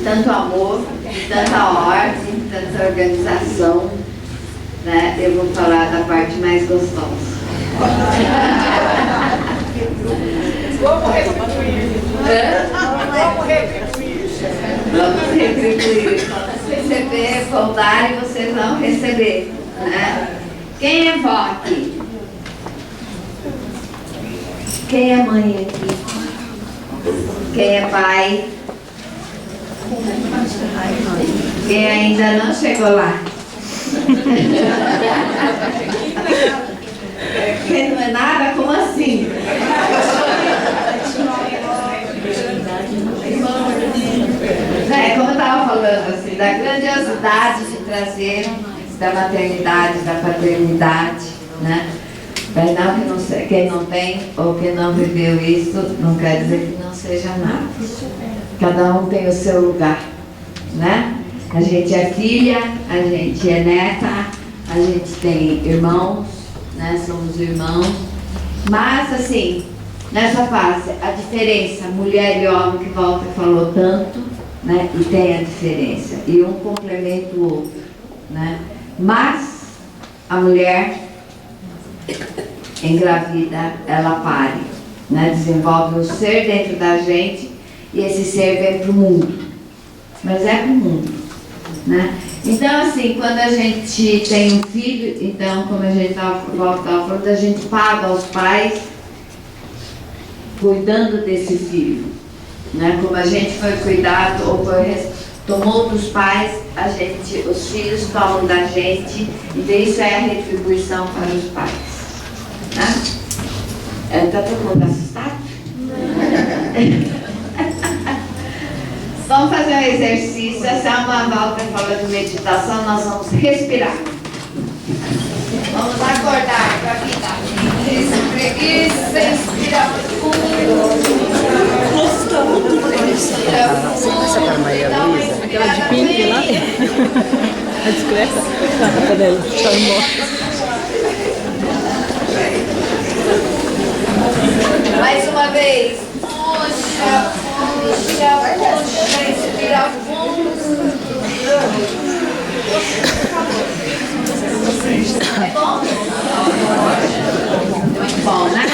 tanto amor, de tanta ordem, de tanta organização, né? Eu vou falar da parte mais gostosa. Vamos retribuir. Vamos retribuir. Vamos retribuir. Vamos receber, vão dar e vocês vão receber, né? Quem é vó aqui? Quem é mãe aqui? Quem é pai? Quem ainda não chegou lá? Quem não é nada? Como assim? Como eu estava falando, assim, da grandiosidade de trazer da maternidade, da paternidade, né? Mas não que não sei, quem não tem ou quem não viveu isso, não quer dizer que não seja nada. Cada um tem o seu lugar, né? A gente é filha, a gente é neta, a gente tem irmãos, né? Somos irmãos. Mas, assim, nessa fase, a diferença, mulher e homem, que Walter falou tanto, né? E tem a diferença. E um complementa o outro, né? Mas a mulher engravida, ela pare, né? Desenvolve um ser dentro da gente e esse ser vem para o mundo. Mas é para o mundo, né? Então, assim, quando a gente tem um filho, então, como a gente estava falando, a gente paga aos pais cuidando desse filho, né? Como a gente foi cuidado ou tomou dos pais, os filhos tomam da gente, e isso é a retribuição para os pais, né? Está todo mundo assustado? Vamos fazer um exercício. Essa é uma Walter falando de meditação, nós vamos respirar. Vamos acordar para a vida. Preguiça, inspira fundo. Essa para Maria Luísa, aquela de pink lá, a discreta, a capa dela, está morta. Mais uma vez. Puxa, puxa, puxa, inspira fundo. É bom? Muito bom, né?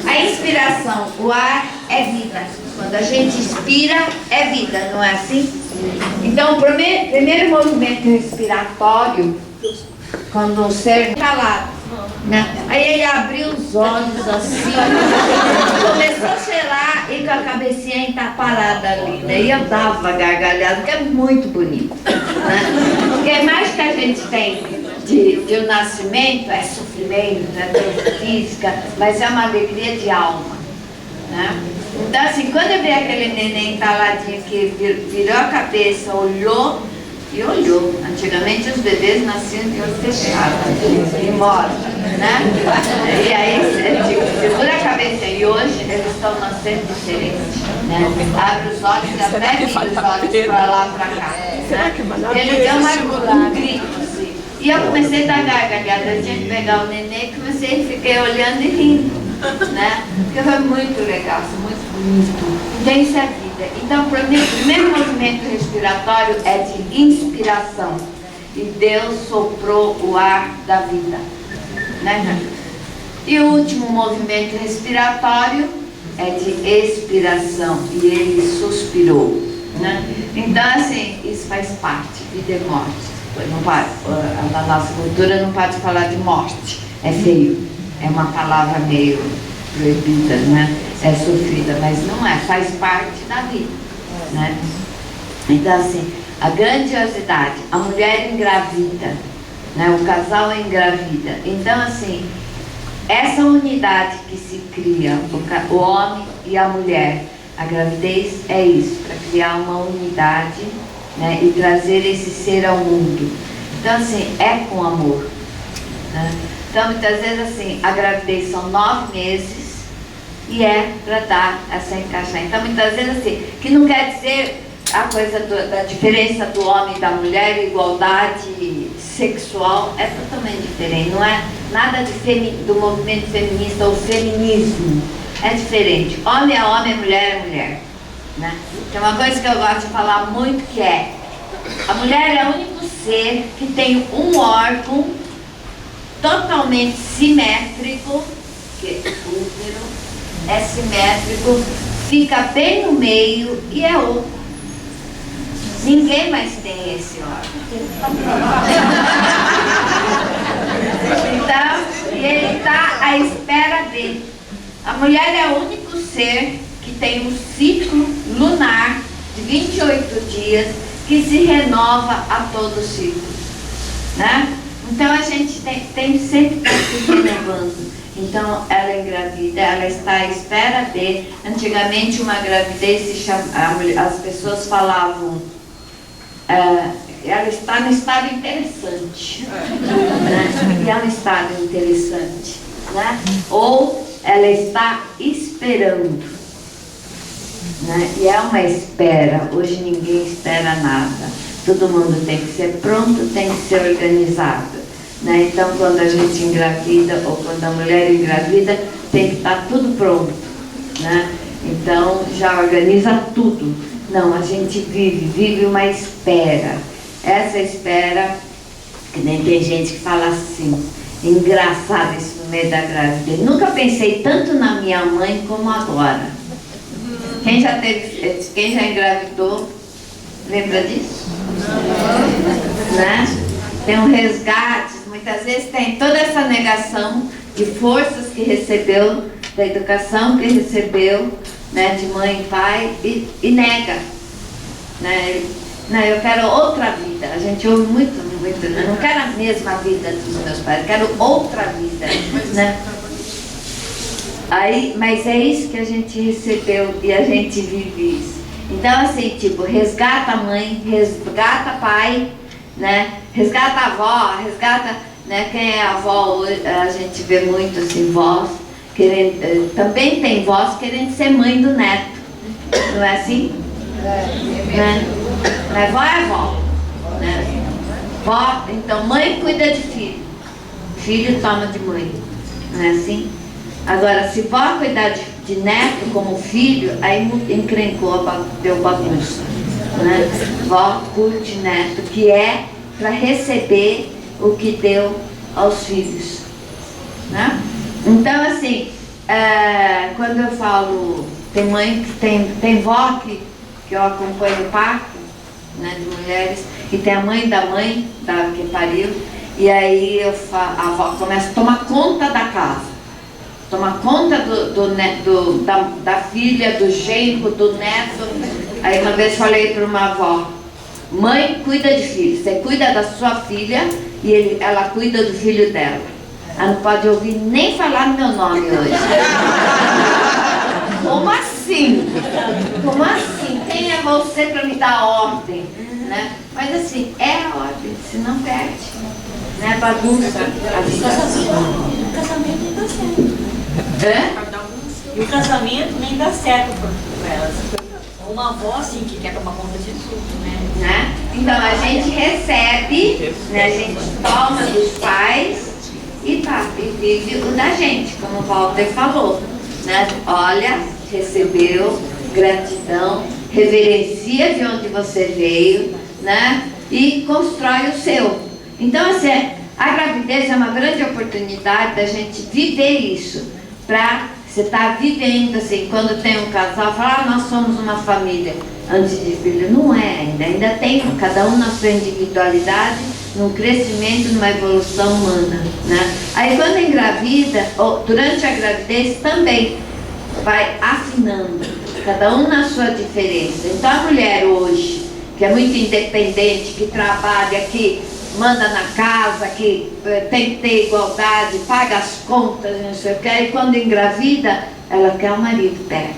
A inspiração, o ar é vida. Quando a gente inspira, é vida, não é assim? Então, o primeiro movimento respiratório, quando o ser calado, né? Aí ele abriu os olhos assim, começou a cheirar e com a cabecinha entaparada ali, né? E eu dava gargalhada, que é muito bonito, né? Porque mais que a gente tem de um nascimento é sofrimento, é dor física, mas é uma alegria de alma, né? Então, assim, quando eu vi aquele neném entaladinho que virou a cabeça, olhou e olhou. Antigamente os bebês nasciam de olho fechado, e mortos, né? E aí, segura a cabeça, e hoje eles estão nascendo diferente, né? Abre os olhos e até vira os olhos para lá, para cá, né? Ele deu um grito, assim. E eu comecei a dar gargalhada, eu tinha que pegar o neném, comecei, fiquei olhando e rindo, né? Porque foi muito legal, muito bonito. Então isso é vida. Então, para mim, o primeiro movimento respiratório é de inspiração. E Deus soprou o ar da vida, né? E o último movimento respiratório é de expiração. E ele suspirou, né? Então, assim, isso faz parte, vida e morte. Não pode, na nossa cultura não pode falar de morte, é feio, é uma palavra meio proibida, né? É sofrida, mas não é, faz parte da vida, né? Então, assim, a grandiosidade, a mulher engravida, né? O casal engravida. Então, assim, essa unidade que se cria, o homem e a mulher, a gravidez é isso, para criar uma unidade, né, e trazer esse ser ao mundo. Então, assim, é com amor, né? Então, muitas vezes, assim, a gravidez são 9 meses e é para dar essa encaixar. Então, muitas vezes, assim, que não quer dizer a coisa da diferença do homem e da mulher, igualdade sexual, é totalmente diferente. Não é nada do movimento feminista ou feminismo. É diferente. Homem é homem, mulher é mulher. né? Tem uma coisa que eu gosto de falar muito que é: a mulher é o único ser que tem um órgão totalmente simétrico, que o útero é simétrico, fica bem no meio e é oco. Ninguém mais tem esse órgão. Então, e ele está à espera dele. A mulher é o único ser que tem um ciclo lunar de 28 dias que se renova a todo ciclo, né? Então a gente tem sempre que estar se renovando. Então ela engravida, ela está à espera de. Antigamente uma gravidez se chama, as pessoas falavam, ela está no estado interessante, né? E é um estado interessante, né? Ou ela está esperando, né? E é uma espera. Hoje ninguém espera nada. Todo mundo tem que ser pronto, tem que ser organizado, né? Então quando a gente engravida ou quando a mulher engravida, tem que estar tudo pronto, né? Então já organiza tudo. Não, a gente vive uma espera. Essa espera, que nem tem gente que fala assim, engraçado isso no meio da gravidez. Nunca pensei tanto na minha mãe como agora. Quem já engravidou, lembra disso? Né? Tem um resgate, muitas vezes tem toda essa negação de forças que recebeu, da educação que recebeu, né, de mãe e pai, e nega, né? Não, eu quero outra vida. A gente ouve muito, né? Não quero a mesma vida dos meus pais, quero outra vida, né? Aí, mas é isso que a gente recebeu e a gente vive isso. Então assim, tipo, resgata a mãe, resgata pai, né? Resgata a avó, resgata, né? Quem é avó hoje, a gente vê muito assim, vós querendo, também tem vós querendo ser mãe do neto, não é assim? Né? Mas vó é vó, né? Vó, então mãe cuida de filho, filho toma de mãe, não é assim? Agora, se vó cuidar de neto como filho, aí encrencou, deu bagunça, né? Vó curte neto, que é para receber o que deu aos filhos, né? Então assim, quando eu falo, tem mãe que tem vó que eu acompanho o parto, né, de mulheres, e tem a mãe da que pariu, e aí a avó começa a tomar conta da casa, tomar conta da filha, do genro, do neto. Aí uma vez falei para uma avó: mãe cuida de filho, você cuida da sua filha e ela cuida do filho dela. Ela não pode ouvir nem falar no meu nome hoje. Como assim? Como assim? Quem é você para me dar ordem? Né? Mas assim, é a ordem, senão perde. Né? Bagunça a vida. O casamento nem dá certo. E o casamento nem dá certo para elas. Uma avó assim que quer tomar conta de tudo, né? Então a gente recebe, né? A gente toma dos pais e vive o da gente, como o Walter falou, né? Olha, recebeu, gratidão, reverencia de onde você veio, né? E constrói o seu. Então assim, a gravidez é uma grande oportunidade da gente viver isso, para você estar vivendo assim, quando tem um casal, fala, nós somos uma família antes de filho. Não é ainda tem cada um na sua individualidade, num crescimento, numa evolução humana, né? Aí quando engravida, ou durante a gravidez também vai afinando, cada um na sua diferença. Então a mulher hoje, que é muito independente, que trabalha, que manda na casa, que tem que ter igualdade, paga as contas, não sei o que, e quando engravida, ela quer o marido perto,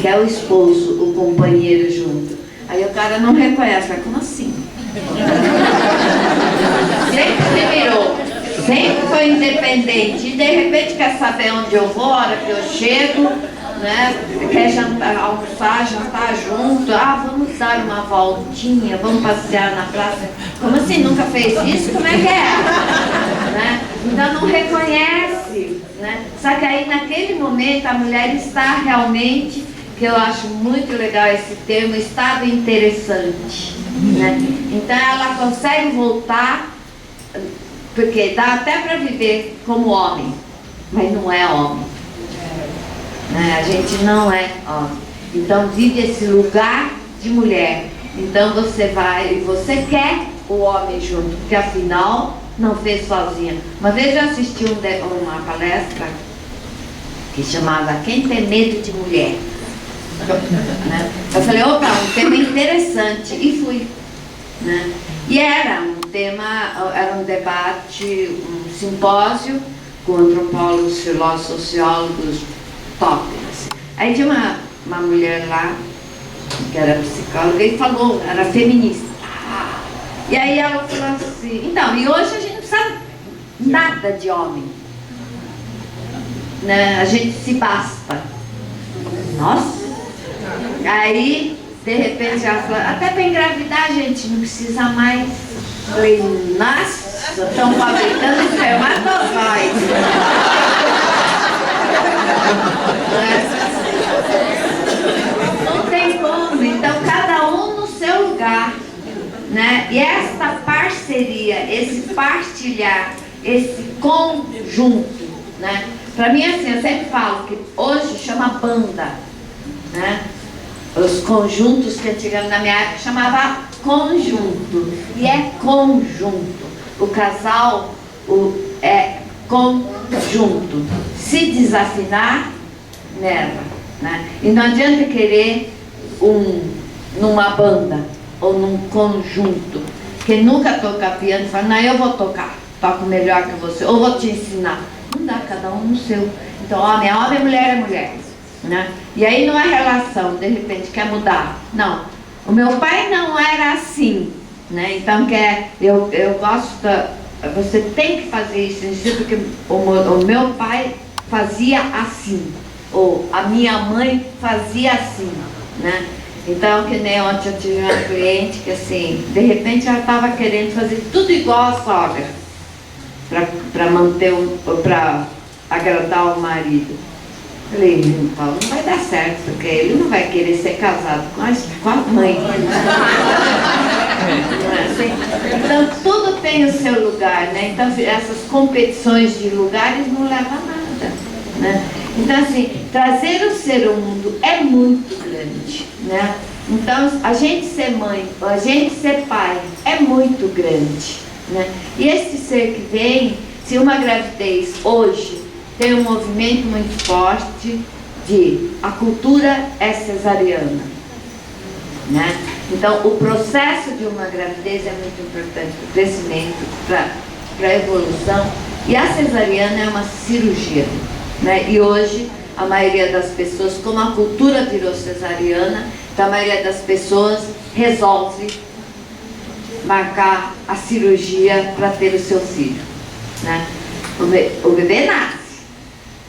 quer o esposo, o companheiro junto. Aí o cara não reconhece, mas como assim? Sempre se virou, sempre foi independente, e de repente quer saber onde eu vou, a hora que eu chego, né? Quer jantar, almoçar, jantar junto, vamos dar uma voltinha, vamos passear na praça. Como assim, nunca fez isso? Como é que é? Né? Então não reconhece, né? Só que aí naquele momento a mulher está realmente que eu acho muito legal esse termo, estado interessante, né? Então ela consegue voltar, porque dá até para viver como homem, mas não é homem, né? A gente não é homem, então vive esse lugar de mulher. Então você vai e você quer o homem junto, porque afinal não fez sozinha. Uma vez eu assisti uma palestra que chamava Quem Tem Medo de Mulher, né? Eu falei, opa, um tema interessante, e fui, né? E era um debate, um simpósio com antropólogos, filósofos, sociólogos top, assim. Aí tinha uma mulher lá que era psicóloga e falou, era feminista. E aí ela falou assim, então, e hoje a gente não precisa nada de homem, né? A gente se basta. Nossa! Aí, de repente, ela falou, até para engravidar a gente não precisa mais. Falei, nossa, estão fabricando espermatozoide. Não tem como, então cada um no seu lugar, né? E essa parceria, esse partilhar, esse conjunto, né? Para mim, assim, eu sempre falo que hoje chama banda, né? Os conjuntos que antigamente na minha época chamava conjunto, e é conjunto. O casal é conjunto. Se desafinar, merda, né? E não adianta querer numa banda ou num conjunto. Quem nunca toca piano fala, não, eu vou tocar, toco melhor que você, ou vou te ensinar. Não dá, cada um no seu. Então, homem é homem, mulher é mulher, né? E aí não é relação, de repente quer mudar. Não, o meu pai não era assim, né? Então eu gosto você tem que fazer isso, porque o meu pai fazia assim, ou a minha mãe fazia assim, né? Então, que nem ontem eu tive uma cliente que assim, de repente ela estava querendo fazer tudo igual a sogra, para manter, para agradar o marido. Falei, Paulo, não vai dar certo, porque ele não vai querer ser casado com a mãe. Não é assim? Então, tudo tem o seu lugar, né? Então, essas competições de lugares não levam a nada, né? Então, assim, trazer o ser ao mundo é muito grande, né? Então, a gente ser mãe, ou a gente ser pai, é muito grande, né? E esse ser que vem, se uma gravidez hoje tem um movimento muito forte de a cultura é cesariana, né? Então, o processo de uma gravidez é muito importante para o crescimento, para a evolução, e a cesariana é uma cirurgia, né? E hoje, a maioria das pessoas, como a cultura virou cesariana, então a maioria das pessoas resolve marcar a cirurgia para ter o seu filho, né? O bebê nasce,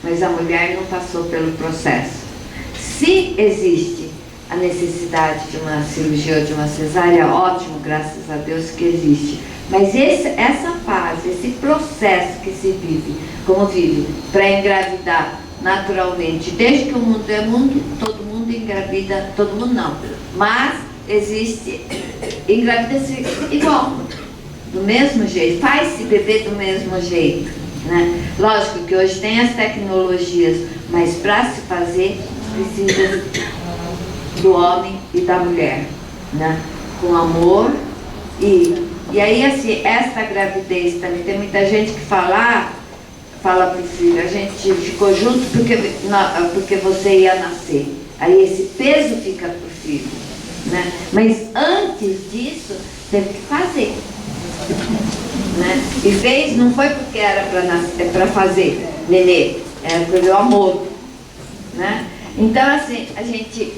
mas a mulher não passou pelo processo. Se existe a necessidade de uma cirurgia ou de uma cesárea, ótimo, graças a Deus que existe. Mas essa fase, esse processo que se vive, como vive, para engravidar naturalmente, desde que o mundo é mundo, todo mundo engravida, todo mundo não, mas existe, engravida-se igual, do mesmo jeito, faz-se bebê do mesmo jeito, né? Lógico que hoje tem as tecnologias, mas para se fazer precisa do homem e da mulher, né? Com amor e aí assim, essa gravidez também, tem muita gente que fala para o filho, a gente ficou junto porque você ia nascer, aí esse peso fica para o filho, né? Mas antes disso teve que fazer, né? E fez, não foi porque era para fazer nenê, era pelo amor, né? Então assim, a gente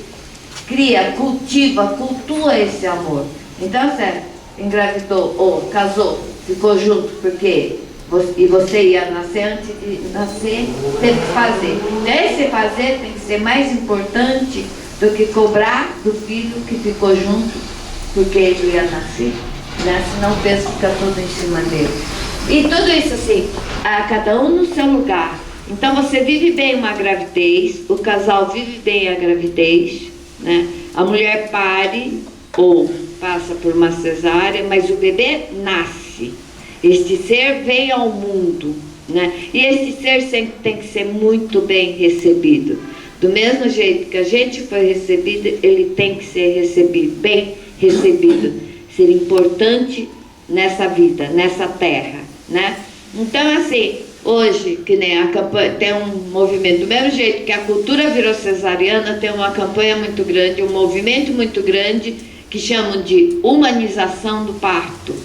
cria, cultua esse amor. Então você engravidou ou casou, ficou junto porque você ia nascer, antes de nascer teve que fazer. Esse fazer tem que ser mais importante do que cobrar do filho que ficou junto porque ele ia nascer, né? Senão o peso fica todo em cima dele. E tudo isso assim, a cada um no seu lugar, Então você vive bem uma gravidez, o casal vive bem a gravidez, né? A mulher pare ou passa por uma cesárea, mas o bebê nasce. Este ser vem ao mundo, né? E esse ser sempre tem que ser muito bem recebido. Do mesmo jeito que a gente foi recebido, ele tem que ser recebido, bem recebido, ser importante nessa vida, nessa terra, né? Então, assim, hoje, que nem a campanha, tem um movimento, do mesmo jeito que a cultura virou cesariana, tem uma campanha muito grande, um movimento muito grande, que chamam de humanização do parto,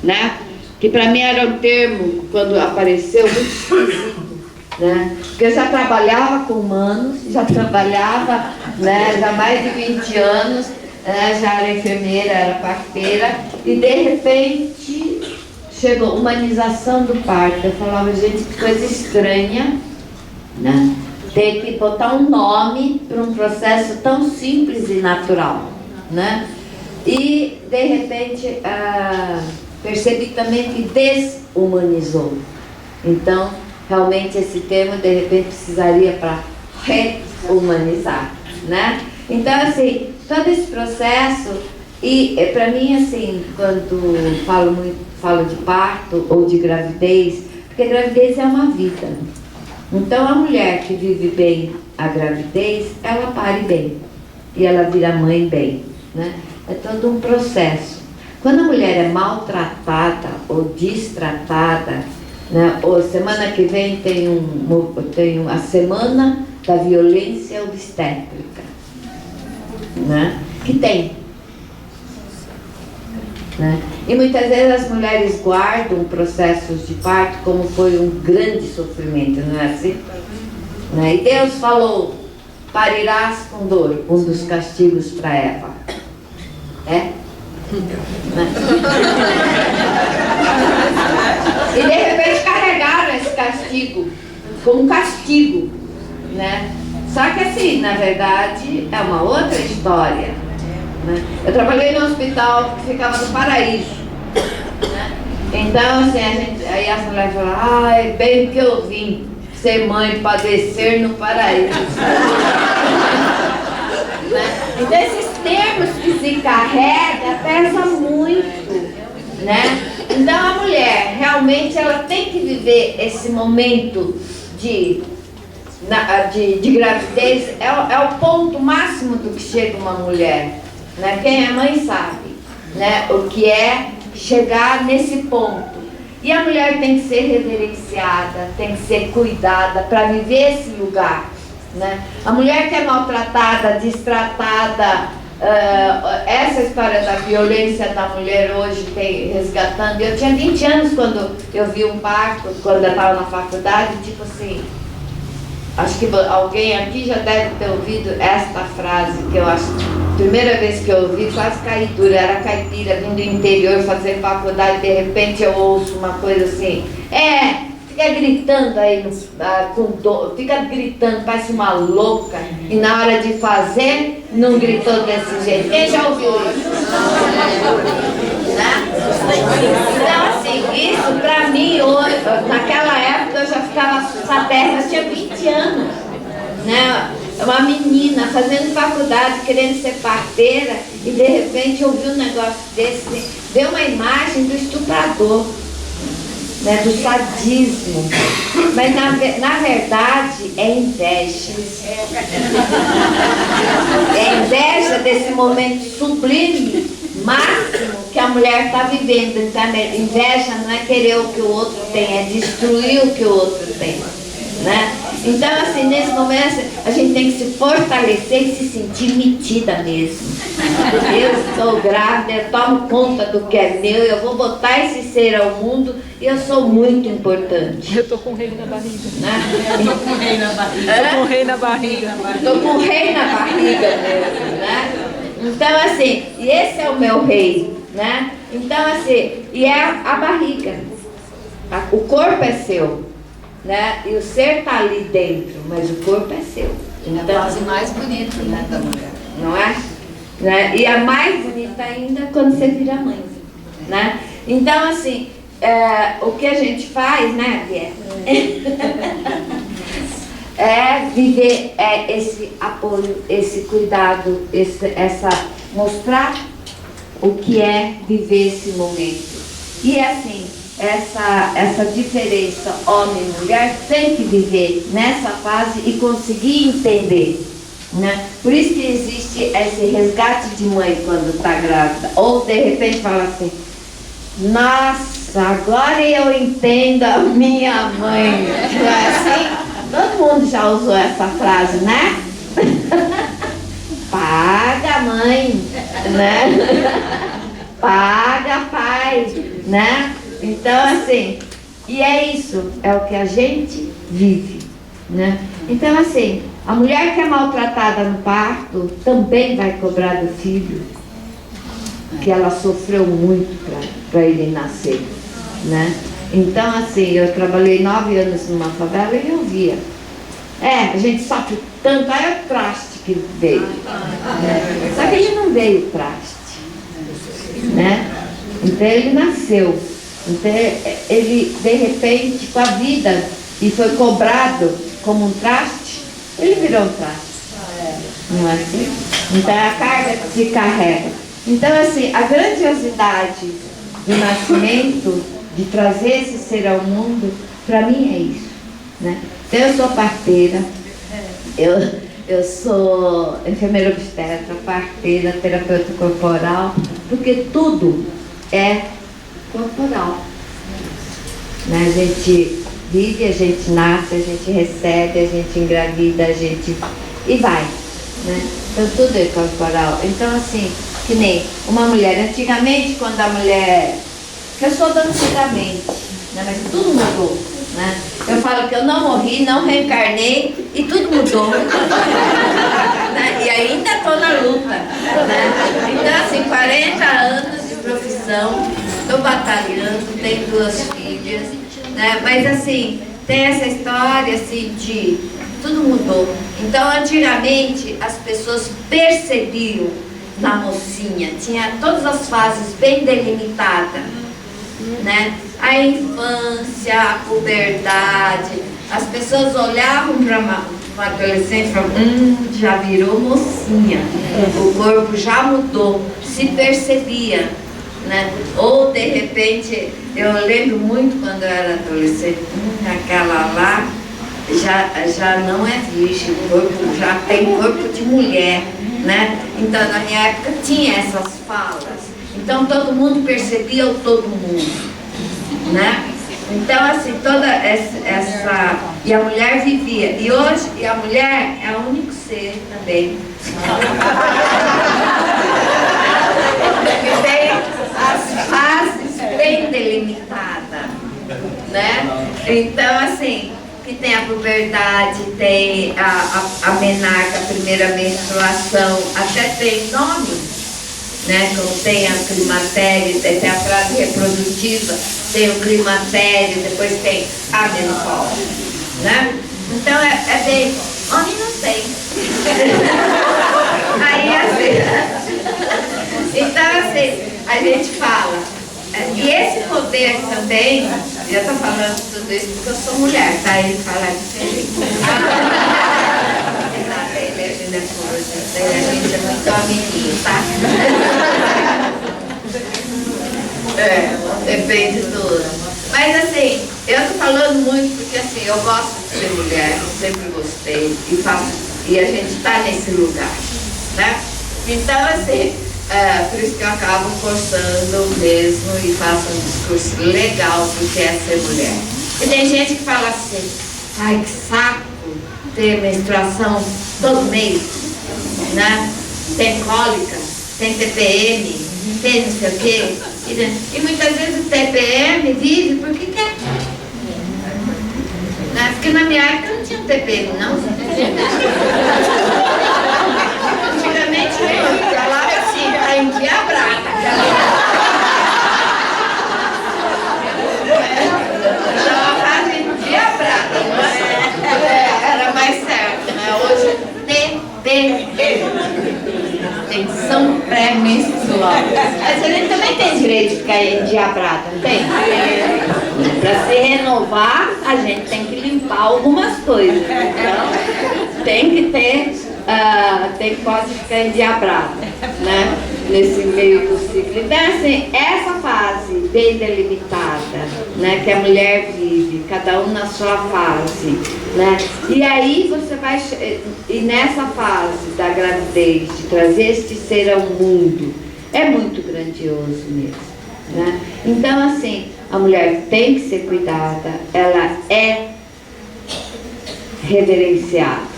né? Que para mim era um termo, quando apareceu, muito esquisito, né? Porque eu já trabalhava com humanos, já trabalhava, né, já há mais de 20 anos, né, já era enfermeira, era parteira, e de repente chegou humanização do parto. Eu falava, gente, que coisa estranha, né? Ter que botar um nome para um processo tão simples e natural, né? E de repente percebi também que desumanizou. Então, realmente esse termo de repente precisaria para rehumanizar, né? Então, assim, todo esse processo, e para mim, assim, quando falo de parto ou de gravidez, porque gravidez é uma vida. Então, a mulher que vive bem a gravidez, ela pare bem e ela vira mãe bem, né? É todo um processo. Quando a mulher é maltratada ou destratada, né? Ou semana que vem tem a semana da violência obstétrica, né? Que tem, né? E muitas vezes as mulheres guardam processos de parto como foi um grande sofrimento, não é assim? Né? E Deus falou, parirás com dor, um dos castigos para Eva. Né? E de repente carregaram esse castigo como castigo, né? Só que assim, na verdade, é uma outra história, né? Eu trabalhei no hospital que ficava no Paraíso, né? Então, assim, aí as mulheres falaram, ai, bem que eu vim ser mãe, padecer no Paraíso. Né? Então, esses termos que se carrega pesam muito, né? Então, a mulher, realmente, ela tem que viver esse momento de gravidez, é o ponto máximo do que chega uma mulher, né? Quem é mãe sabe, né? O que é chegar nesse ponto. E a mulher tem que ser reverenciada, tem que ser cuidada para viver esse lugar, né? A mulher que é maltratada, destratada, essa história da violência da mulher hoje tem resgatando. Eu tinha 20 anos quando eu vi um parto, quando eu estava na faculdade, tipo assim, acho que alguém aqui já deve ter ouvido esta frase, que eu acho, primeira vez que eu ouvi, quase caí dura, era caipira, vindo do interior fazer faculdade, de repente eu ouço uma coisa assim, fica gritando aí, com dor, fica gritando, parece uma louca, e na hora de fazer, não gritou desse jeito. Quem já ouviu isso? Né? Então, assim, isso pra mim, hoje, naquela época eu já ficava saberna, eu tinha 20 anos, né? Uma menina fazendo faculdade, querendo ser parteira, e de repente eu vi um negócio desse, ver uma imagem do estuprador, né, do sadismo, mas na verdade é inveja. É inveja desse momento sublime, máximo que a mulher está vivendo. Então, inveja não é querer o que o outro tem, é destruir o que o outro tem, né? Então, assim, nesse momento a gente tem que se fortalecer e se sentir metida mesmo. Eu sou grávida, eu tomo conta do que é meu, eu vou botar esse ser ao mundo e eu sou muito importante. Eu tô com o rei na barriga. Né? Tô com o rei na barriga. Tô com o rei na barriga. Tô com o rei na barriga mesmo, né? Então, assim, e esse é o meu rei, né? Então, assim, e é a barriga. O corpo é seu, né? E o ser tá ali dentro, mas o corpo é seu. Então, a fase mais bonita, né, da mulher. Não é? Né? E a mais bonita ainda quando você vira mãe, né? Então, assim, o que a gente faz, né, Bia? é viver esse apoio, esse cuidado, mostrar o que é viver esse momento. E assim, essa diferença homem e mulher tem que viver nessa fase e conseguir entender, né? Por isso que existe esse resgate de mãe quando está grávida, ou de repente fala assim: nossa, agora eu entendo a minha mãe. Não é assim? Todo mundo já usou essa frase, né? Paga, mãe, né? Paga, pai, né? Então, assim, e é isso, é o que a gente vive, né? Então, assim, a mulher que é maltratada no parto também vai cobrar do filho, que ela sofreu muito para ele nascer, né? Então, assim, eu trabalhei 9 anos numa favela e eu via. A gente sofre tanto, aí é o traste que veio. Né? Só que ele não veio traste, né? Então ele nasceu. Então ele, de repente, com a vida, e foi cobrado como um traste, ele virou um traste. Não é assim? Então é a carga que se carrega. Então, assim, a grandiosidade do nascimento, de trazer esse ser ao mundo, para mim é isso, né? Então eu sou parteira, eu sou enfermeira obstetra, parteira, terapeuta corporal, porque tudo é corporal, né? A gente vive, a gente nasce, a gente recebe, a gente engravida, a gente... e vai, né? Então tudo é corporal. Então, assim, que nem uma mulher, antigamente quando a mulher... Eu sou da antigamente, né? Mas tudo mudou, né? Eu falo que eu não morri, não reencarnei e tudo mudou. Né? E ainda estou na luta, né? Então, assim, 40 anos de profissão, estou batalhando, tenho 2 filhas, né? Mas, assim, tem essa história, assim, de... tudo mudou. Então, antigamente, as pessoas percebiam na mocinha, tinha todas as fases bem delimitadas, né? A infância, a puberdade, as pessoas olhavam para uma adolescente e falavam, já virou mocinha, o corpo já mudou, se percebia, né? Ou de repente, eu lembro muito quando eu era adolescente, aquela lá já não é virgem, o corpo já tem corpo de mulher, né? Então na minha época tinha essas falas. Então todo mundo percebia o todo mundo, né? Então assim, toda essa... E a mulher vivia. E hoje, a mulher é o único ser também que tem as fases bem delimitadas, né? Então assim, que tem a puberdade, tem a menarca, a primeira menstruação, até tem nome, né? Como tem a climatério, tem a fase reprodutiva, tem o climatério, depois tem a menopausa, né? Então é bem... Homem não tem. Aí assim... Então assim, a gente fala... E esse poder também... Eu estou falando tudo isso porque eu sou mulher, tá? Ele fala diferente. Ele é ginecologista, a gente é muito amiguinho, tá? Depende de tudo. Mas assim, eu estou falando muito porque assim, eu gosto de ser mulher, sempre gostei e a gente está nesse lugar, né? Então assim, por isso que eu acabo forçando mesmo e faço um discurso legal do que é ser mulher. E tem gente que fala assim, ai que saco ter menstruação todo mês, né? Tem cólica, tem TPM, tem não sei o quê. E muitas vezes o TPM vive porque quer. Né? Porque na minha época não tinha TPM, não. Antigamente eu falava assim, tá endiabrada. Ela estava endiabrada, era mais certo, né? Hoje TPM. Tensão pré-menstrual. Mas a gente também tem direito de ficar endiabrada, não tem? Para se renovar, a gente tem que limpar algumas coisas. Então, tem que ter, tem que quase ficar endiabrada, né? Nesse meio do ciclo. Então, assim, essa fase bem delimitada, né? Que a mulher vive, cada um na sua fase, né? E aí você vai, e nessa fase da gravidez, de trazer este ser ao mundo, é muito grandioso mesmo, né? Então, assim, a mulher tem que ser cuidada, ela é reverenciada,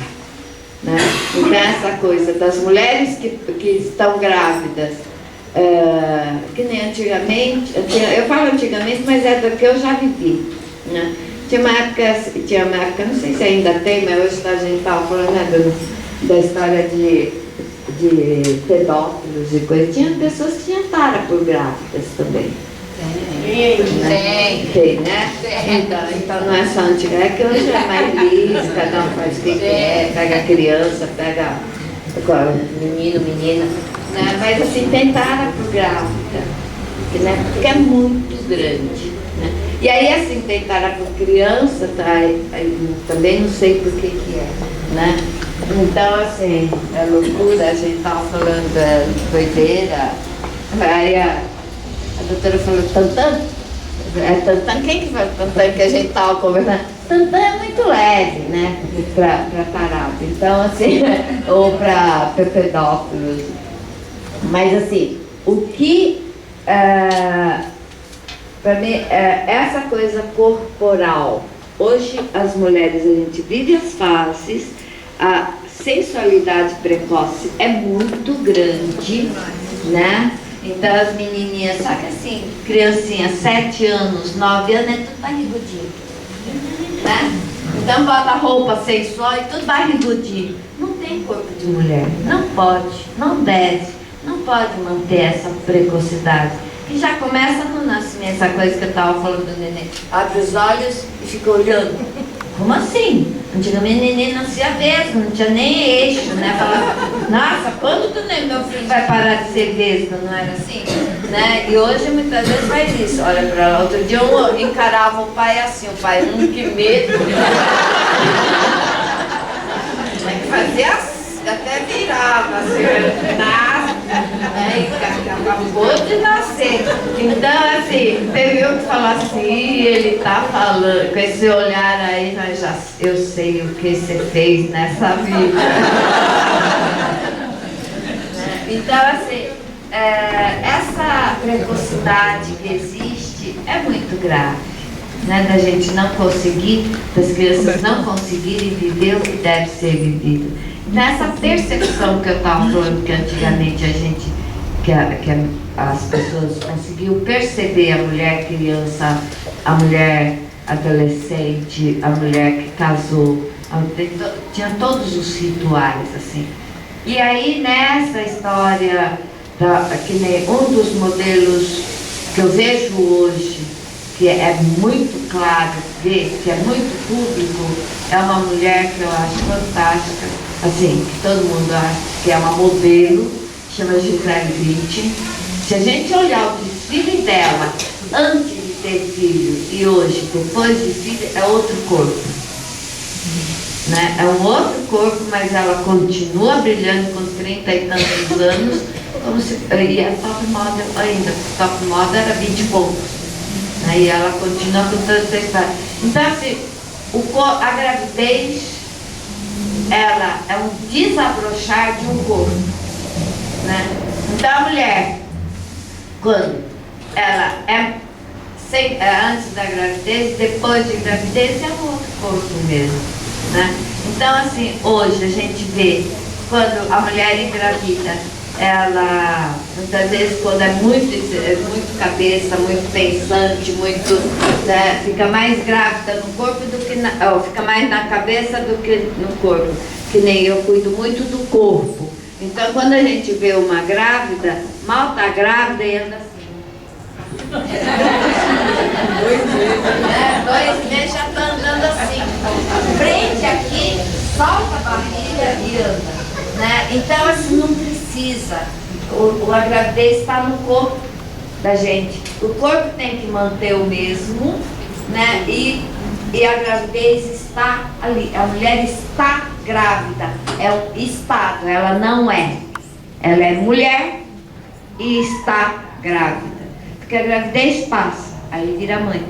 né? Então essa coisa das mulheres que estão grávidas, que nem antigamente, eu falo antigamente, mas é do que eu já vivi, né? Tinha uma época, não sei se ainda tem, mas hoje a gente estava falando, né, da história de pedófilos e coisa. Tinha pessoas que tinham tara por grávidas também. Tem, né? Então não é só antiga, é que hoje é mais livre, cada um faz o que quer, pega a criança, pega menino, menina, né? Mas assim, tem tara por grávida, né? Porque é muito grande, né? E aí assim, tem tara por criança, tá? Também não sei por que é, né? Então assim, é loucura, a gente tava falando doideira, aí a doutora falou, Tantã? É Tantã? Quem que falou Tantã que a gente estava conversando? Tantã é muito leve, né? Para tarado. Então, assim, ou para pedófilos. Mas, assim, o que, para mim, essa coisa corporal. Hoje, as mulheres, a gente vive as fases, a sensualidade precoce é muito grande, né? Então as menininhas, só que assim, criancinha, 7 anos, 9 anos, é tudo barrigudinho, né? Então bota roupa sensual e tudo barrigudinho. Não tem corpo de mulher, não pode, não deve, não pode manter essa precocidade. E já começa no nascimento, essa coisa que eu estava falando do neném. Abre os olhos e fica olhando. Como assim? Antigamente neném nascia vesgo, não tinha nem eixo, né? Falava, nossa, quando meu filho vai parar de ser vesgo? Não era assim? Né? E hoje muitas vezes faz isso. Olha pra lá, outro dia eu encarava o pai assim, o pai, que medo. Tinha que fazer assim, até virava, assim, nasce, né? E acabou de nascer. Então, assim, teve um que falou assim, ele tá falando, com esse olhar aí, eu sei o que você fez nessa vida. Então, assim, essa precocidade que existe é muito grave, né? Da gente não conseguir, das crianças não conseguirem viver o que deve ser vivido. Nessa percepção que eu estava falando, que antigamente a gente, que as pessoas conseguiam perceber a mulher criança, a mulher adolescente, a mulher que casou, tinha todos os rituais, assim. E aí nessa história, que nem um dos modelos que eu vejo hoje, que é muito claro ver, que é muito público, é uma mulher que eu acho fantástica, assim, que todo mundo acha que é uma modelo, chama Gisele Bündchen. Se a gente olhar o desfile dela antes de ter filho e hoje, depois de filho, é outro corpo. Né? É um outro corpo, mas ela continua brilhando com 30 e tantos anos, como se, e é top model ainda, top model era 20 e poucos. Né? E ela continua com tanta história. Então, assim, a gravidez, ela é um desabrochar de um corpo. Né? Então, a mulher, quando ela antes da gravidez, depois de gravidez, é um outro corpo mesmo. Né? Então, assim, hoje a gente vê, quando a mulher engravida, ela, muitas vezes, quando é muito cabeça, muito pensante, muito, né, fica mais grávida no corpo do que fica mais na cabeça do que no corpo. Que nem eu cuido muito do corpo. Então, quando a gente vê uma grávida, mal está grávida e anda assim. 2 meses já está andando assim. Prende aqui, solta a barriga e anda. Né? Então, assim, não precisa. A gravidez está no corpo da gente. O corpo tem que manter o mesmo, né? E e a gravidez está ali. A mulher está grávida. É um estado, ela não é. Ela é mulher e está grávida. Porque a gravidez passa, aí vira mãe,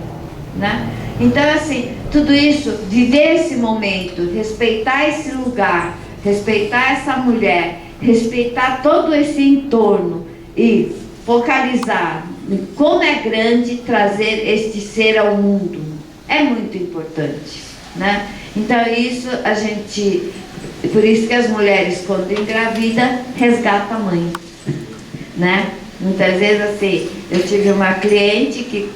né? Então, assim, tudo isso, viver esse momento, respeitar esse lugar, respeitar essa mulher, respeitar todo esse entorno e focalizar em como é grande trazer este ser ao mundo. É muito importante, né? Então, isso a gente... Por isso que as mulheres, quando engravidam, resgatam a mãe, né? Muitas vezes, assim, eu tive uma cliente que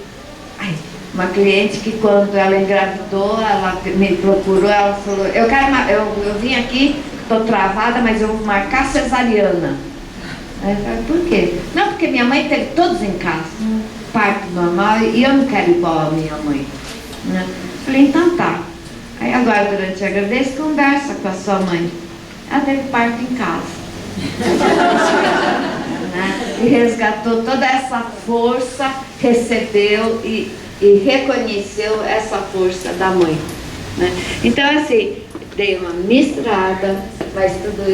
quando ela engravidou, ela me procurou, ela falou, eu vim aqui, estou travada, mas eu vou marcar cesariana. Aí eu falei, por quê? Não, porque minha mãe teve todos em casa, parto normal, e eu não quero igual a minha mãe, né? Falei, então tá. Aí agora, durante a gravidez, conversa com a sua mãe. Ela teve parto em casa. Né? E resgatou toda essa força, recebeu e reconheceu essa força da mãe. Né? Então, assim, dei uma misturada, mas tudo